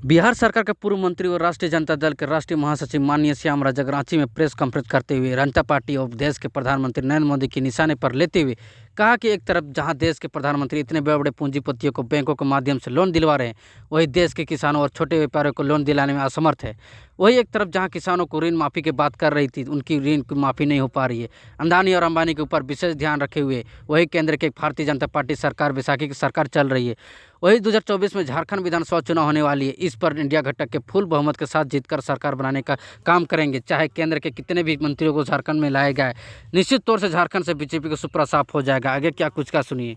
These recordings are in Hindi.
बिहार सरकार के पूर्व मंत्री और राष्ट्रीय जनता दल के राष्ट्रीय महासचिव माननीय श्याम रजक रांची में प्रेस कॉन्फ्रेंस करते हुए जनता पार्टी और देश के प्रधानमंत्री नरेंद्र मोदी की निशाने पर लेते हुए कहा कि एक तरफ जहां देश के प्रधानमंत्री इतने बड़े बड़े पूंजीपतियों को बैंकों के माध्यम से लोन दिलवा रहे हैं, वहीं देश के किसानों और छोटे व्यापारियों को लोन दिलाने में असमर्थ है। वहीं एक तरफ जहां किसानों को ऋण माफी की बात कर रही थी, उनकी ऋण की माफी नहीं हो पा रही है। अदानी और अंबानी के ऊपर विशेष ध्यान रखे हुए वही केंद्र के भारतीय जनता पार्टी सरकार बैसाखी की सरकार चल रही है। वही 2024 में झारखंड विधानसभा चुनाव होने वाली है। इस पर इंडिया घटक के फुल बहुमत के साथ जीतकर सरकार बनाने का काम करेंगे, चाहे केंद्र के कितने भी मंत्रियों को झारखंड में लाया गया है। निश्चित तौर से झारखंड से बीजेपी का सुपड़ा साफ हो जाएगा। आगे क्या कुछ का सुनिए।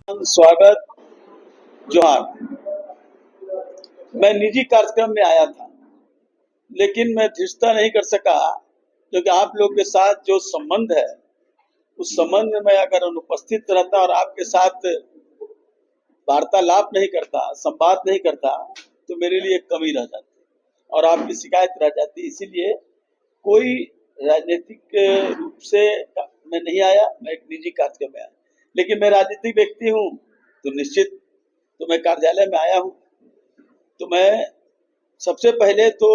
स्वागत जोहार। मैं निजी कार्यक्रम में आया था, लेकिन मैं धृष्टता नहीं कर सका क्योंकि आप लोग के साथ जो संबंध है उस संबंध में मैं अगर अनुपस्थित रहता और आपके साथ वार्तालाप नहीं करता, संवाद नहीं करता, तो मेरे लिए कमी रह जाती और आपकी शिकायत रह जाती। इसीलिए कोई राजनीतिक रूप से मैं नहीं आया, मैं एक निजी कार्यक्रम में आया। लेकिन मैं राजनीतिक व्यक्ति हूँ तो निश्चित तो मैं कार्यालय में आया हूँ। तो मैं सबसे पहले तो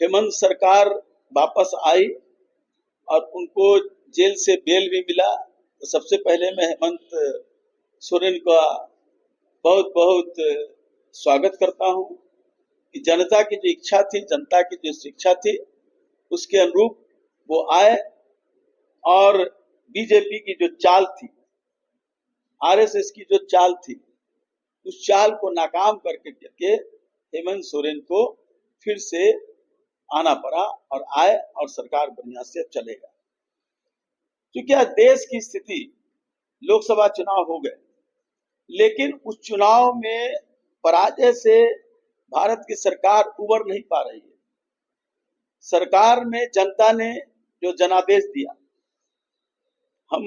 हेमंत सरकार वापस आई और उनको जेल से बेल भी मिला, तो सबसे पहले मैं हेमंत सोरेन का बहुत बहुत स्वागत करता हूँ कि जनता की जो इच्छा थी, जनता की जो शिक्षा थी, उसके अनुरूप वो आए और बीजेपी की जो चाल थी, आरएसएस की जो चाल थी, उस चाल को नाकाम करके हेमंत सोरेन को फिर से आना पड़ा और आए और सरकार बढ़िया से चलेगा। क्योंकि देश की स्थिति, लोकसभा चुनाव हो गए, लेकिन उस चुनाव में पराजय से भारत की सरकार उबर नहीं पा रही है। सरकार में जनता ने जो जनादेश दिया, हम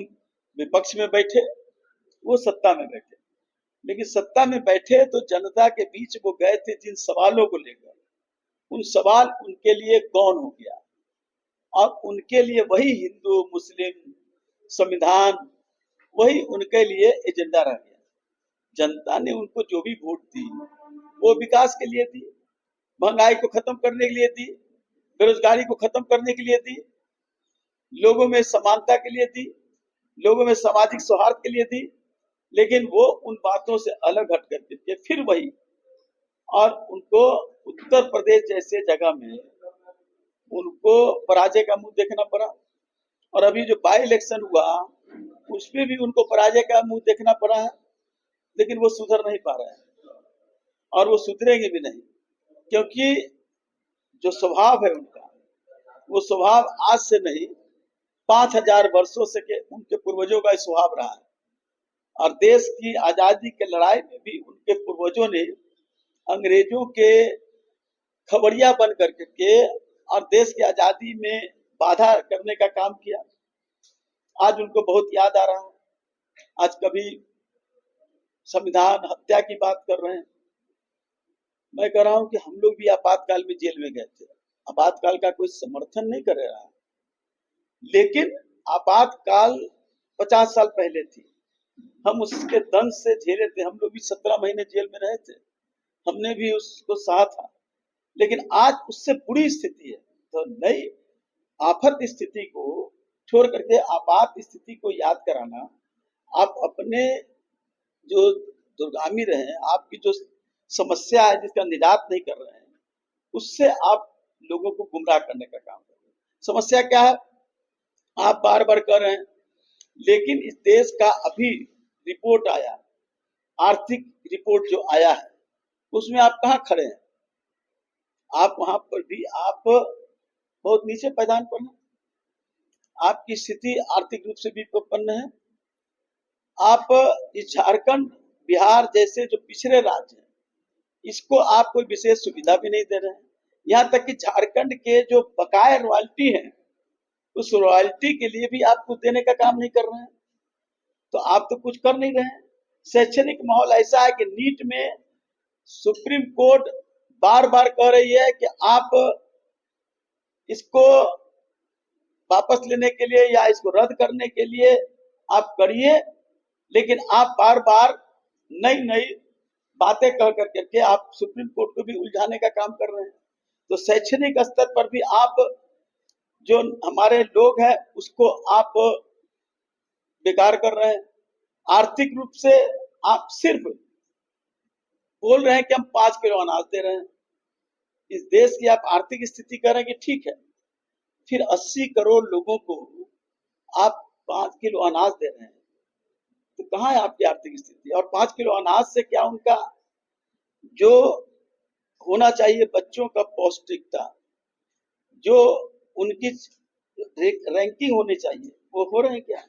विपक्ष में बैठे, वो सत्ता में बैठे, लेकिन सत्ता में बैठे तो जनता के बीच वो गए थे जिन सवालों को लेकर, उन सवाल उनके लिए गौण हो गया और उनके लिए वही हिंदू मुस्लिम संविधान, वही उनके लिए एजेंडा रह गया। जनता ने उनको जो भी वोट दी वो विकास के लिए दी, महंगाई को खत्म करने के लिए दी, बेरोजगारी को खत्म करने के लिए दी, लोगों में समानता के लिए दी, लोगों में सामाजिक सौहार्द के लिए दी। लेकिन वो उन बातों से अलग हट करके फिर वही, और उनको उत्तर प्रदेश जैसे जगह में उनको पराजय का मुंह देखना पड़ा। और अभी जो बाई इलेक्शन हुआ उसमें भी उनको पराजय का मुंह देखना पड़ा है, लेकिन वो सुधर नहीं पा रहे हैं और वो सुधरेंगे भी नहीं, क्योंकि जो स्वभाव है उनका, वो स्वभाव आज से नहीं 5000 वर्षों से के उनके पूर्वजों का स्वभाव रहा है। और देश की आजादी के लड़ाई में भी उनके पूर्वजों ने अंग्रेजों के खबरिया बन करके और देश की आजादी में बाधा करने का काम किया। आज उनको बहुत याद आ रहा है। आज कभी संविधान हत्या की बात कर रहे हैं। मैं कह रहा हूं कि हम लोग भी आपातकाल में जेल में गए थे, आपातकाल का कोई समर्थन नहीं कर रहा है, लेकिन आपातकाल 50 साल पहले थी, हम उसके दंश से झेले थे। हम लोग भी 17 महीने जेल में रहे थे, हमने भी उसको सहा था। लेकिन आज उससे बुरी स्थिति है, तो नई आफत स्थिति को छोड़ करके आपात स्थिति को याद कराना, आप अपने जो दुर्गामी रहे, आपकी जो समस्या है जिसका निजात नहीं कर रहे हैं, उससे आप लोगों को गुमराह करने का काम कर रहे हैं। समस्या क्या है आप बार बार कर रहे हैं, लेकिन इस देश का अभी रिपोर्ट आया, आर्थिक रिपोर्ट जो आया है, उसमें आप कहाँ खड़े हैं? आप वहां पर भी आप बहुत नीचे पैदान पर हैं। आपकी स्थिति आर्थिक रूप से भी विपन्न है। आप इस झारखंड, बिहार जैसे जो पिछड़े राज्य हैं, इसको आप कोई विशेष सुविधा भी नहीं दे रहे हैं। यहाँ तक कि झारखंड के जो बकाया रॉयल्टी है, उस रॉयल्टी के लिए भी आप कुछ देने का काम नहीं कर रहे हैं। तो आप तो कुछ कर नहीं रहे हैं। शैक्षणिक माहौल ऐसा है कि नीट में सुप्रीम कोर्ट बार बार कह रही है कि आप इसको वापस लेने के लिए या इसको रद्द करने के लिए आप करिए, लेकिन आप बार बार नई नई बातें कह करके आप सुप्रीम कोर्ट को भी उलझाने का काम कर रहे हैं। तो शैक्षणिक स्तर पर भी आप जो हमारे लोग हैं उसको आप बेकार कर रहे हैं। आर्थिक रूप से आप सिर्फ बोल रहे हैं कि हम 5 किलो अनाज दे रहे हैं। इस देश की आप आर्थिक स्थिति कह रहे हैं कि ठीक है, फिर 80 करोड़ लोगों को आप 5 किलो अनाज दे रहे हैं, तो कहाँ है आपकी आर्थिक स्थिति? और 5 किलो अनाज से क्या उनका जो होना चाहिए बच्चों का पौष्टिकता, जो उनकी रैंकिंग होनी चाहिए, वो हो रहे हैं क्या?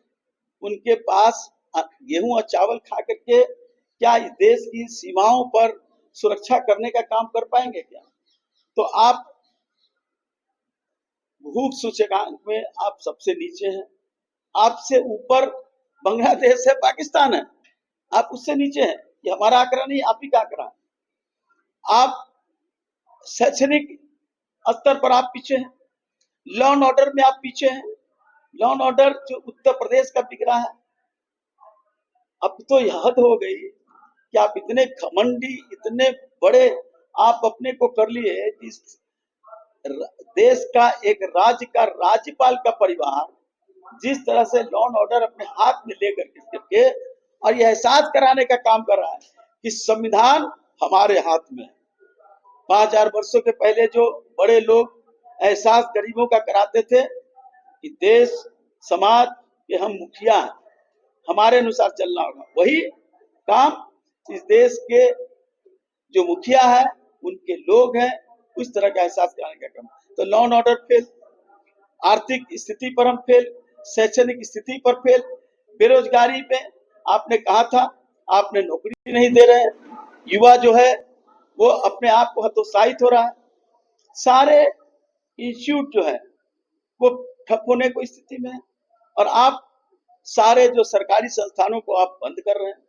उनके पास गेहूं और चावल खा करके क्या इस देश की सीमाओं पर सुरक्षा करने का काम कर पाएंगे क्या? तो आप भूख सूचकांक में आप सबसे नीचे हैं। आपसे ऊपर बांग्लादेश है, पाकिस्तान है, आप उससे नीचे हैं। ये हमारा आंकड़ा नहीं, आप ही का आंकड़ा है। आप शैक्षणिक स्तर पर आप पीछे हैं, लॉ एंड ऑर्डर में आप पीछे हैं। लॉ एंड ऑर्डर जो उत्तर प्रदेश का बिगड़ा है, अब तो यह हद हो गई कि आप इतने घमंडी, इतने बड़े आप अपने को कर लिए कि देश का एक राज्य का राज्यपाल का परिवार जिस तरह से लॉ एंड ऑर्डर अपने हाथ में लेकर के और यह एहसास कराने का काम कर रहा है कि संविधान हमारे हाथ में है। 5000 वर्षों के पहले जो बड़े लोग एहसास गरीबों का कराते थे कि देश समाज के हम मुखिया हैं, हमारे अनुसार चलना होगा, वही काम इस देश के जो मुखिया है, उनके लोग हैं, उस तरह का एहसास कराने का काम। तो लॉ एंड ऑर्डर फेल, आर्थिक स्थिति पर हम फेल, शैक्षणिक स्थिति पर फेल, बेरोजगारी पे आपने कहा था आपने नौकरी नहीं दे रहे हैं, युवा जो है वो अपने आप को हतोत्साहित हो रहा है, सारे इंस्टीट्यूट जो है वो ठप होने को स्थिति में है, और आप सारे जो सरकारी संस्थानों को आप बंद कर रहे हैं।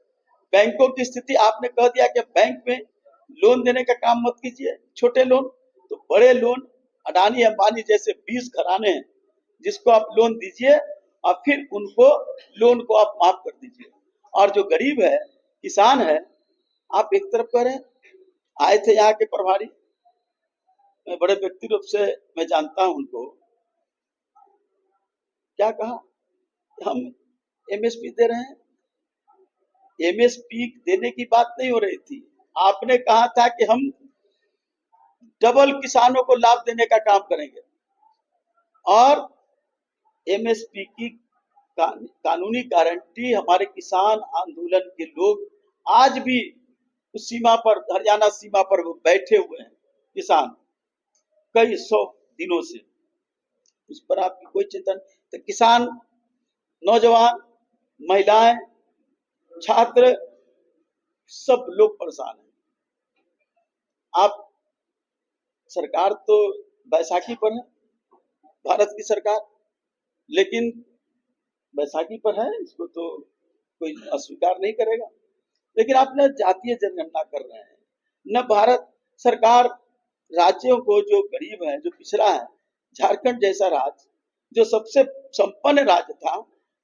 बैंकों की स्थिति आपने कह दिया कि बैंक में लोन देने का काम मत कीजिए, छोटे लोन, तो बड़े लोन अडानी अंबानी जैसे 20 घराने हैं जिसको आप लोन दीजिए और फिर उनको लोन को आप माफ कर दीजिए। और जो गरीब है, किसान है, आप एक तरफ करें। आए थे यहाँ के प्रभारी, मैं बड़े व्यक्ति रूप से मैं जानता हूं उनको, क्या कहा, हम एमएसपी दे रहे हैं। एमएसपी देने की बात नहीं हो रही थी, आपने कहा था कि हम डबल किसानों को लाभ देने का काम करेंगे, और एमएसपी की कानूनी गारंटी हमारे किसान आंदोलन के लोग आज भी उस सीमा पर, हरियाणा सीमा पर वो बैठे हुए हैं किसान कई 100 दिनों से, उस पर आपकी कोई चिंता नहीं। तो किसान, नौजवान, महिलाएं, छात्र, सब लोग परेशान हैं। आप सरकार तो बैसाखी पर है, भारत की सरकार, लेकिन बैसाखी पर है, इसको तो कोई अस्वीकार नहीं करेगा। लेकिन आप न जातीय जनगणना कर रहे हैं, न भारत सरकार राज्यों को, जो गरीब है, जो पिछड़ा है, झारखंड जैसा राज्य जो सबसे संपन्न राज्य था,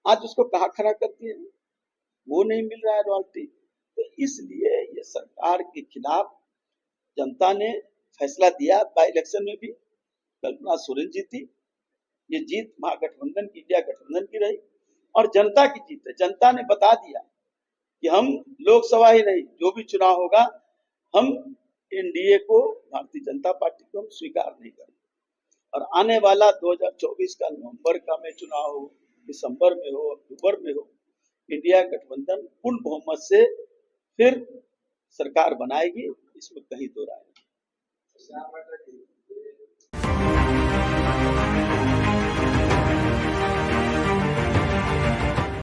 आज उसको कहाँ खड़ा करती है, वो नहीं मिल रहा है रॉयल्टी। तो इसलिए ये सरकार के खिलाफ जनता ने फैसला दिया। बाई इलेक्शन में भी कल्पना सोरेन जीती, ये जीत महागठबंधन की, इंडिया गठबंधन की रही, और जनता की जीत है। जनता ने बता दिया कि हम लोकसभा ही नहीं, जो भी चुनाव होगा, हम एनडीए को, भारतीय जनता पार्टी को हम स्वीकार नहीं करेंगे। और आने वाला 2024 का नवंबर का में चुनाव हो, दिसंबर में हो, अक्टूबर में हो, इंडिया गठबंधन पूर्ण बहुमत से फिर सरकार बनाएगी, इसमें कहीं दो राय नहीं।